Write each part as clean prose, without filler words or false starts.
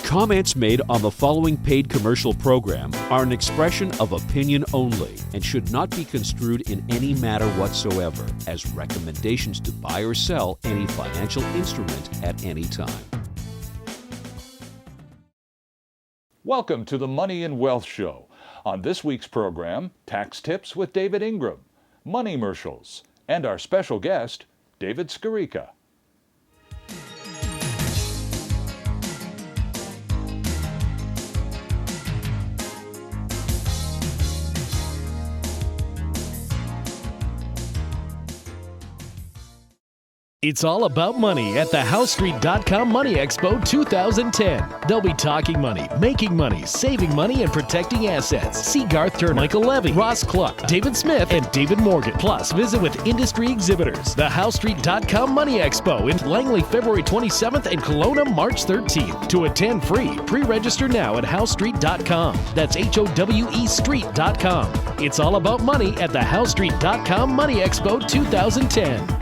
Comments made on the following paid commercial program are an expression of opinion only and should not be construed in any matter whatsoever as recommendations to buy or sell any financial instrument at any time. Welcome to the Money and Wealth Show. On this week's program, tax tips with David Ingram, money commercials, and our special guest, David Skarica. It's all about money at the HouseStreet.com Money Expo 2010. They'll be talking money, making money, saving money, and protecting assets. See Garth Turner, Michael Levy, Ross Cluck, David Smith, and David Morgan. Plus, visit with industry exhibitors. The HouseStreet.com Money Expo in Langley, February 27th and Kelowna, March 13th. To attend free, pre-register now at HouseStreet.com. That's HOWE Street.com. It's all about money at the HouseStreet.com Money Expo 2010.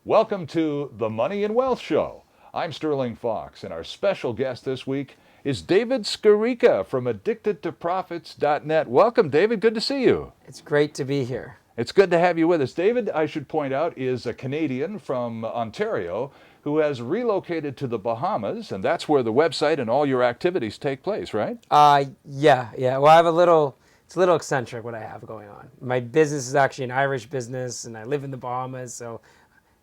Welcome to the Money and Wealth Show. I'm Sterling Fox, and our special guest this week is David Skarica from AddictedToProfits.net. Welcome, David. Good to see you. It's great to be here. It's good to have you with us. David, I should point out, is a Canadian from Ontario who has relocated to the Bahamas, and that's where the website and all your activities take place, right? Yeah. Well, I have it's a little eccentric what I have going on. My business is actually an Irish business, and I live in the Bahamas,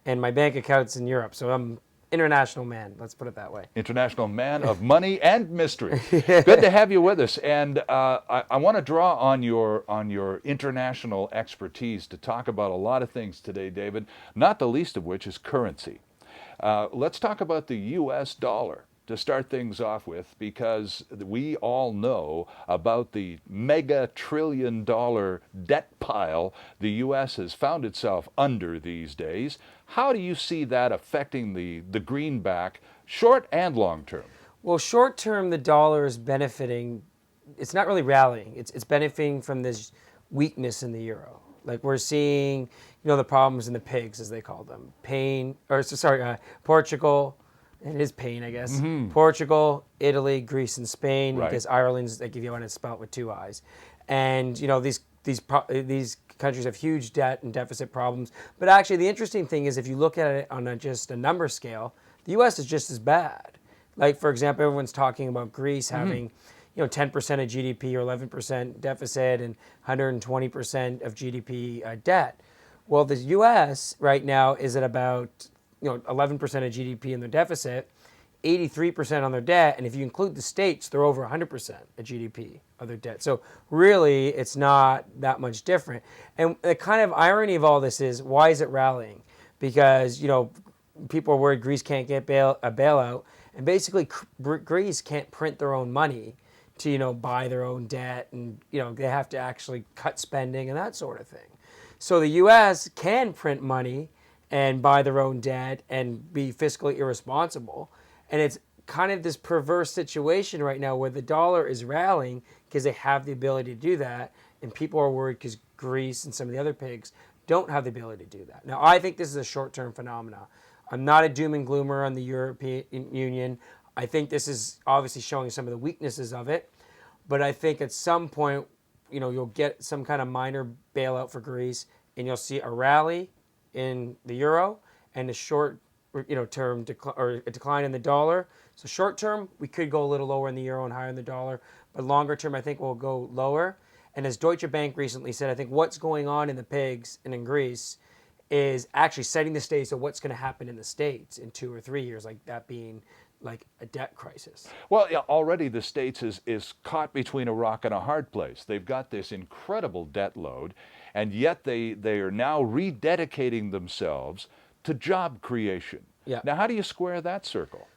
and my bank account's in Europe, so I'm international man, let's put it that way. International man of money and mystery. Good to have you with us. And I want to draw on your international expertise to talk about a lot of things today, David, not the least of which is currency. Let's talk about the U.S. dollar to start things off with, because we all know about the mega trillion-dollar debt pile the U.S. has found itself under these days. How do you see that affecting the greenback, short and long term? Well, short term, the dollar is benefiting. It's not really rallying. It's benefiting from this weakness in the euro. Like we're seeing, the problems in the pigs, as they call them. Portugal. It is pain, I guess. Mm-hmm. Portugal, Italy, Greece, and Spain. Right. Because Ireland's, they give you one, it's spelled with two I's. And these countries have huge debt and deficit problems. But actually, the interesting thing is, if you look at it on just a number scale, the U.S. is just as bad. Like, for example, everyone's talking about Greece having, 10% of GDP or 11% deficit and 120% of GDP debt. Well, the U.S. right now is at about 11% of GDP in their deficit, 83% on their debt, and if you include the states, they're over 100% of GDP of their debt. So really, it's not that much different. And the kind of irony of all this is, why is it rallying? Because, people are worried Greece can't get a bailout, and basically Greece can't print their own money to, buy their own debt, and, they have to actually cut spending and that sort of thing. So the U.S. can print money and buy their own debt and be fiscally irresponsible. And it's kind of this perverse situation right now where the dollar is rallying because they have the ability to do that, and people are worried because Greece and some of the other pigs don't have the ability to do that. Now, I think this is a short-term phenomenon. I'm not a doom and gloomer on the European Union. I think this is obviously showing some of the weaknesses of it, but I think at some point, you'll get some kind of minor bailout for Greece, and you'll see a rally in the euro and a short term a decline in the dollar. So short term, we could go a little lower in the euro and higher in the dollar, but longer term, I think we'll go lower. And as Deutsche Bank recently said, I think what's going on in the pigs and in Greece is actually setting the stage of what's going to happen in the States in 2 or 3 years, like that being like a debt crisis. Well, yeah, already the States is caught between a rock and a hard place. They've got this incredible debt load, and yet they are now rededicating themselves to job creation. Yeah. Now, how do you square that circle?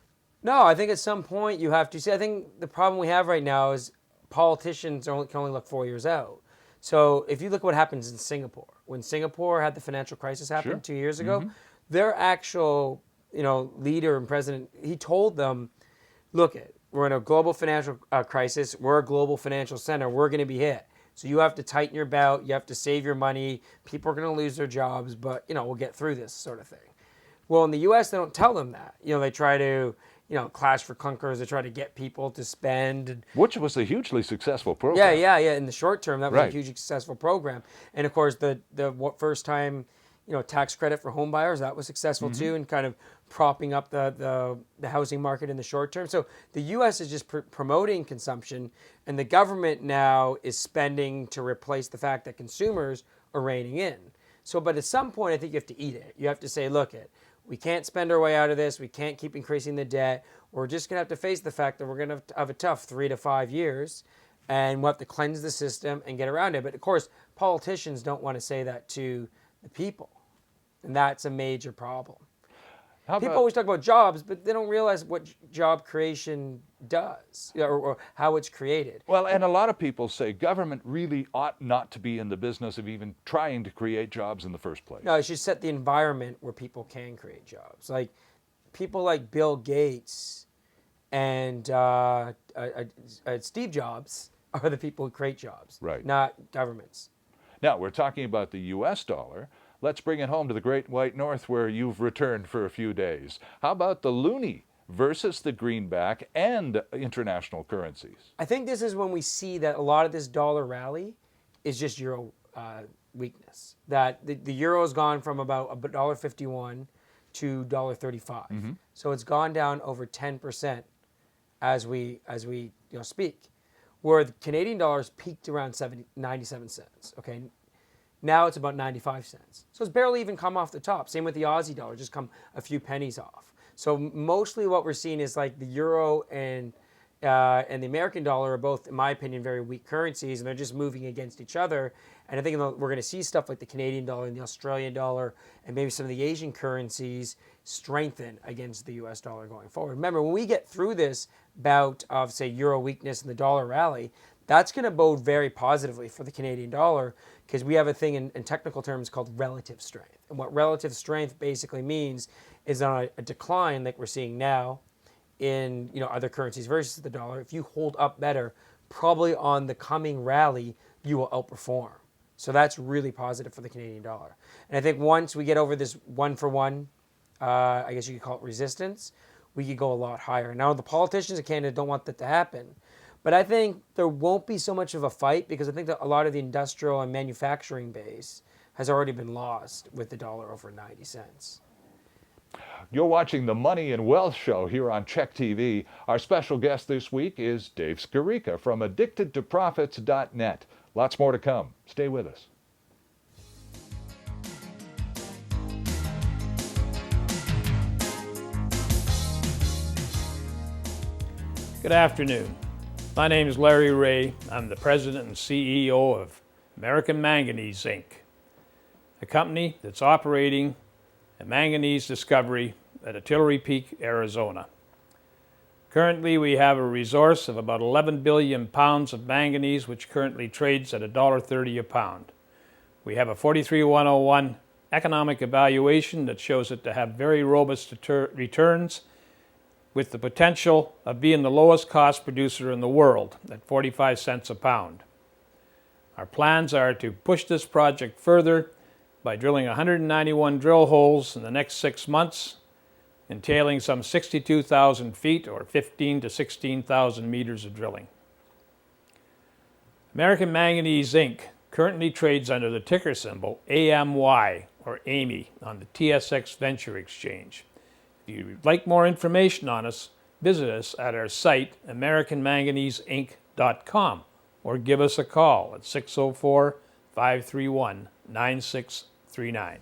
No, I think at some point you have to see. I think the problem we have right now is politicians can only look 4 years out. So if you look at what happens in Singapore, when Singapore had the financial crisis happen 2 years ago, their actual leader and president, he told them, look, we're in a global financial crisis. We're a global financial center. We're going to be hit. So you have to tighten your belt. You have to save your money. People are going to lose their jobs, but, we'll get through this sort of thing. Well, in the U.S., they don't tell them that. They try to, Clash for Clunkers to try to get people to spend. And, which was a hugely successful program. yeah. In the short term, that was Right. a hugely successful program. And of course, the first time, tax credit for home buyers, that was successful too, and kind of propping up the housing market in the short term. So the U.S. is just promoting consumption, and the government now is spending to replace the fact that consumers are reining in. So, but at some point, I think you have to eat it. You have to say, look, we can't spend our way out of this. We can't keep increasing the debt. We're just going to have to face the fact that we're going to have a tough 3 to 5 years, and we'll have to cleanse the system and get around it. But of course, politicians don't want to say that to the people, and that's a major problem. People always talk about jobs, but they don't realize what job creation does, or how it's created. Well, and a lot of people say government really ought not to be in the business of even trying to create jobs in the first place. No, it should set the environment where people can create jobs. Like people like Bill Gates and Steve Jobs are the people who create jobs, right? Not governments. Now, we're talking about the U.S. dollar. Let's bring it home to the Great White North, where you've returned for a few days. How about the loonie versus the greenback and international currencies? I think this is when we see that a lot of this dollar rally is just euro weakness. That the euro has gone from about $1.51 to $1.35. So it's gone down over 10% as we speak. Where the Canadian dollars peaked around 97 cents. Okay. Now it's about 95 cents. So it's barely even come off the top. Same with the Aussie dollar, just come a few pennies off. So mostly what we're seeing is like the euro and the American dollar are both, in my opinion, very weak currencies, and they're just moving against each other. And I think we're going to see stuff like the Canadian dollar and the Australian dollar and maybe some of the Asian currencies strengthen against the US dollar going forward. Remember, when we get through this bout of, say, euro weakness and the dollar rally, that's going to bode very positively for the Canadian dollar, because we have a thing in technical terms called relative strength. And what relative strength basically means is on a decline like we're seeing now in other currencies versus the dollar, if you hold up better, probably on the coming rally, you will outperform. So that's really positive for the Canadian dollar. And I think once we get over this one-for-one, I guess you could call it resistance, we could go a lot higher. Now, the politicians in Canada don't want that to happen. But I think there won't be so much of a fight, because I think that a lot of the industrial and manufacturing base has already been lost with the dollar over 90 cents. You're watching the Money and Wealth Show here on Check TV. Our special guest this week is Dave Skarica from addictedtoprofits.net. Lots more to come. Stay with us. Good afternoon. My name is Larry Ray. I'm the president and CEO of American Manganese, Inc., a company that's operating a manganese discovery at Artillery Peak, Arizona. Currently, we have a resource of about 11 billion pounds of manganese, which currently trades at $1.30 a pound. We have a 43101 economic evaluation that shows it to have very robust returns, with the potential of being the lowest cost producer in the world at 45 cents a pound. Our plans are to push this project further by drilling 191 drill holes in the next 6 months, entailing some 62,000 feet or 15 to 16,000 meters of drilling. American Manganese, Inc. currently trades under the ticker symbol AMY, or AMY, on the TSX Venture Exchange. If you'd like more information on us, visit us at our site, americanmanganese-inc.com, or give us a call at 604-531-9639.